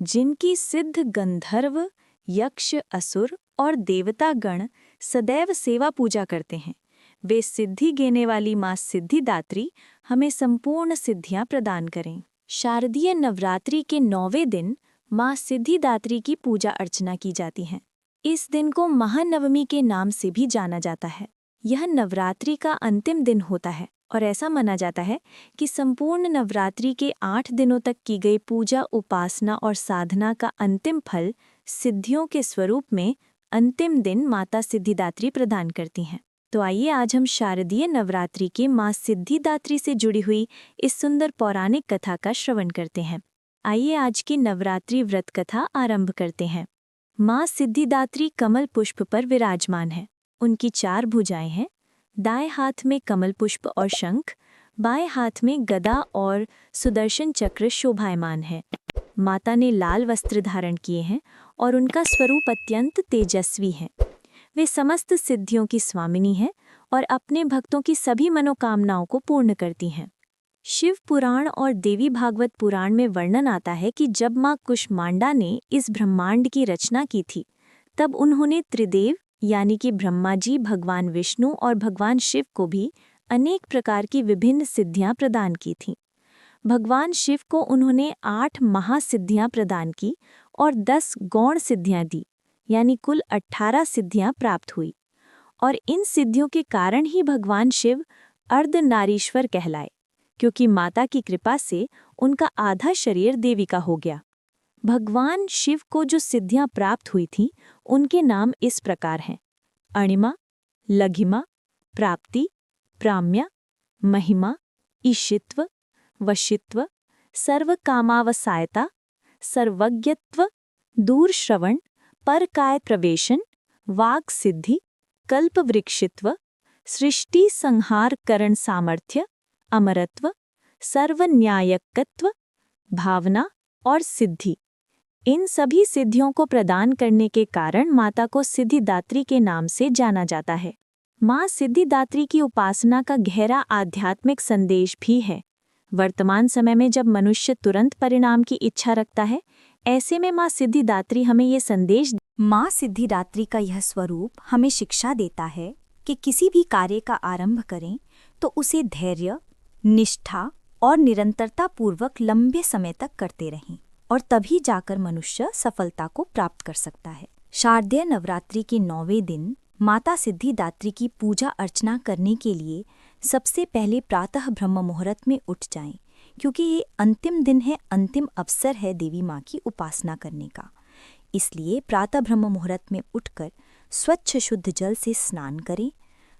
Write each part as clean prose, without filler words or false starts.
जिनकी सिद्ध गंधर्व, यक्ष, असुर और देवतागण सदैव सेवा पूजा करते हैं। वे सिद्धि देने वाली माँ सिद्धिदात्री हमें संपूर्ण सिद्धियाँ प्रदान करें। शारदीय नवरात्रि के 9वें दिन माँ सिद्धिदात्री की पूजा अर्चना की जाती है। इस दिन को महानवमी के नाम से भी जाना जाता है। यह नवरात्रि का अंतिम दिन होता है और ऐसा माना जाता है कि संपूर्ण नवरात्रि के 8 दिनों तक की गई पूजा, उपासना और साधना का अंतिम फल सिद्धियों के स्वरूप में अंतिम दिन माता सिद्धिदात्री प्रदान करती हैं। तो आइए आज हम शारदीय नवरात्रि के माँ सिद्धिदात्री से जुड़ी हुई इस सुंदर पौराणिक कथा का श्रवण करते हैं। आइए आज की नवरात्रि व्रत कथा आरंभ करते हैं। माँ सिद्धिदात्री कमल पुष्प पर विराजमान है। उनकी 4 भुजाएं हैं। दाएं हाथ में कमल पुष्प और शंख, बाएं हाथ में गदा और सुदर्शन चक्र शोभायमान है। माता ने लाल वस्त्र धारण किए हैं और उनका स्वरूप अत्यंत तेजस्वी है। वे समस्त सिद्धियों की स्वामिनी हैं और अपने भक्तों की सभी मनोकामनाओं को पूर्ण करती हैं। शिव पुराण और देवी भागवत पुराण में वर्णन आता है कि जब माँ कुष्मांडा ने इस ब्रह्मांड की रचना की थी, तब उन्होंने त्रिदेव यानी कि ब्रह्मा जी, भगवान विष्णु और भगवान शिव को भी अनेक प्रकार की विभिन्न सिद्धियां प्रदान की थीं। भगवान शिव को उन्होंने 8 महासिद्धियां प्रदान की और 10 गौण सिद्धियां दी, यानी कुल 18 सिद्धियां प्राप्त हुई। और इन सिद्धियों के कारण ही भगवान शिव अर्धनारीश्वर कहलाए, क्योंकि माता की कृपा से उनका आधा शरीर देवी का हो गया। भगवान शिव को जो सिद्धियां प्राप्त हुई थीं, उनके नाम इस प्रकार हैं: अणिमा, लघिमा, प्राप्ति, प्राम्या, महिमा, ईशित्व, वशित्व, सर्वकामावसायता, सर्वज्ञत्व, दूरश्रवण, परकाय प्रवेशन, वाग सिद्धि, कल्पवृक्षित्व, सृष्टि संहार करण सामर्थ्य, अमरत्व, सर्वन्यायकत्व, भावना और सिद्धि। इन सभी सिद्धियों को प्रदान करने के कारण माता को सिद्धिदात्री के नाम से जाना जाता है। माँ सिद्धिदात्री की उपासना का गहरा आध्यात्मिक संदेश भी है। वर्तमान समय में जब मनुष्य तुरंत परिणाम की इच्छा रखता है, ऐसे में माँ सिद्धिदात्री हमें ये संदेश माँ सिद्धिदात्री का यह स्वरूप हमें शिक्षा देता है कि किसी भी कार्य का आरंभ करें तो उसे धैर्य, निष्ठा और निरंतरता पूर्वक लंबे समय तक करते रहें, और तभी जाकर मनुष्य सफलता को प्राप्त कर सकता है। शारदीय नवरात्रि के 9वें दिन माता सिद्धिदात्री की पूजा अर्चना करने के लिए सबसे पहले प्रातः ब्रह्म मुहूर्त में उठ जाएं, क्योंकि ये अंतिम दिन है, अंतिम अवसर है देवी माँ की उपासना करने का। इसलिए प्रातः ब्रह्म मुहूर्त में उठकर स्वच्छ शुद्ध जल से स्नान करें,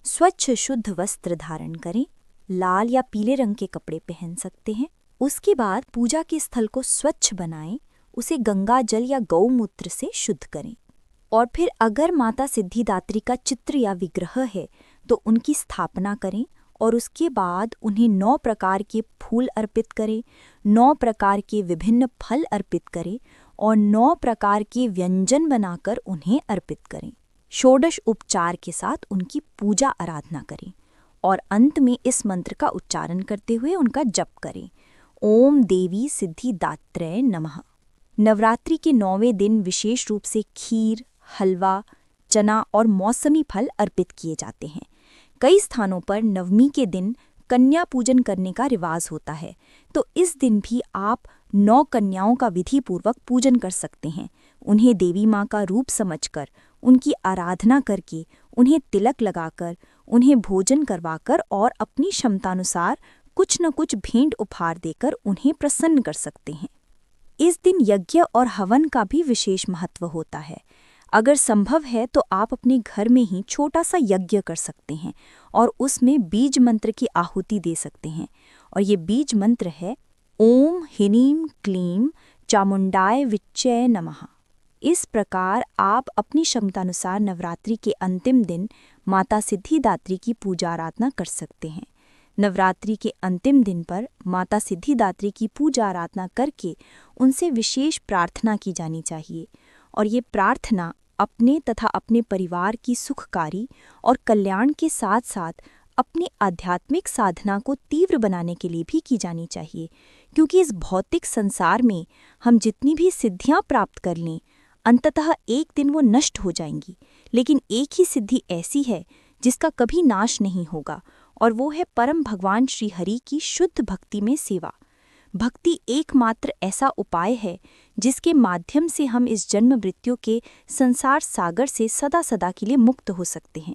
स्वच्छ शुद्ध वस्त्र धारण करें, लाल या पीले रंग के कपड़े पहन सकते हैं। उसके बाद पूजा के स्थल को स्वच्छ बनाएं, उसे गंगा जल या गौमूत्र से शुद्ध करें, और फिर अगर माता सिद्धिदात्री का चित्र या विग्रह है तो उनकी स्थापना करें, और उसके बाद उन्हें 9 प्रकार के फूल अर्पित करें, 9 प्रकार के विभिन्न फल अर्पित करें और 9 प्रकार के व्यंजन बनाकर उन्हें अर्पित करें। षोडश उपचार के साथ उनकी पूजा आराधना करें और अंत में इस मंत्र का उच्चारण करते हुए उनका जप करें: ओम देवी सिद्धिदात्रे नमः। नवरात्रि के 9वें दिन विशेष रूप से खीर, हलवा, चना और मौसमी फल अर्पित किए जाते हैं। कई स्थानों पर नवमी के दिन कन्या पूजन करने का रिवाज होता है, तो इस दिन भी आप 9 कन्याओं का विधि पूर्वक पूजन कर सकते हैं। उन्हें देवी माँ का रूप समझकर, उनकी आराधना करके, उन्हें तिलक लगाकर, उन्हें भोजन करवाकर और अपनी क्षमतानुसार कुछ न कुछ भेंट उपहार देकर उन्हें प्रसन्न कर सकते हैं। इस दिन यज्ञ और हवन का भी विशेष महत्व होता है। अगर संभव है तो आप अपने घर में ही छोटा सा यज्ञ कर सकते हैं और उसमें बीज मंत्र की आहुति दे सकते हैं। और ये बीज मंत्र है: ओम ह्रीं क्लीं चामुंडाय विच्चे नमः। इस प्रकार आप अपनी क्षमतानुसार नवरात्रि के अंतिम दिन माता सिद्धिदात्री की पूजा आराधना कर सकते हैं। नवरात्रि के अंतिम दिन पर माता सिद्धिदात्री की पूजा आराधना करके उनसे विशेष प्रार्थना की जानी चाहिए, और ये प्रार्थना अपने तथा अपने परिवार की सुखकारी और कल्याण के साथ साथ अपनी आध्यात्मिक साधना को तीव्र बनाने के लिए भी की जानी चाहिए, क्योंकि इस भौतिक संसार में हम जितनी भी सिद्धियां प्राप्त कर लें, अंततः एक दिन वो नष्ट हो जाएंगी। लेकिन एक ही सिद्धि ऐसी है जिसका कभी नाश नहीं होगा, और वो है परम भगवान श्री हरि की शुद्ध भक्ति में सेवा। भक्ति एकमात्र ऐसा उपाय है जिसके माध्यम से हम इस जन्म मृत्यु के संसार सागर से सदा सदा के लिए मुक्त हो सकते हैं।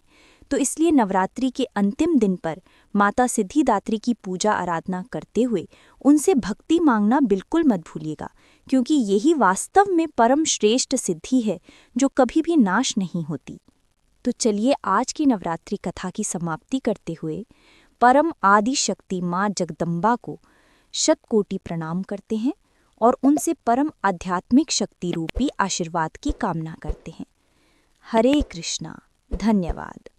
तो इसलिए नवरात्रि के अंतिम दिन पर माता सिद्धिदात्री की पूजा आराधना करते हुए उनसे भक्ति मांगना बिल्कुल मत भूलिएगा, क्योंकि यही वास्तव में परम श्रेष्ठ सिद्धि है जो कभी भी नाश नहीं होती। तो चलिए आज की नवरात्रि कथा की समाप्ति करते हुए परम आदि शक्ति माँ जगदम्बा को शतकोटि प्रणाम करते हैं और उनसे परम आध्यात्मिक शक्ति रूपी आशीर्वाद की कामना करते हैं। हरे कृष्णा। धन्यवाद।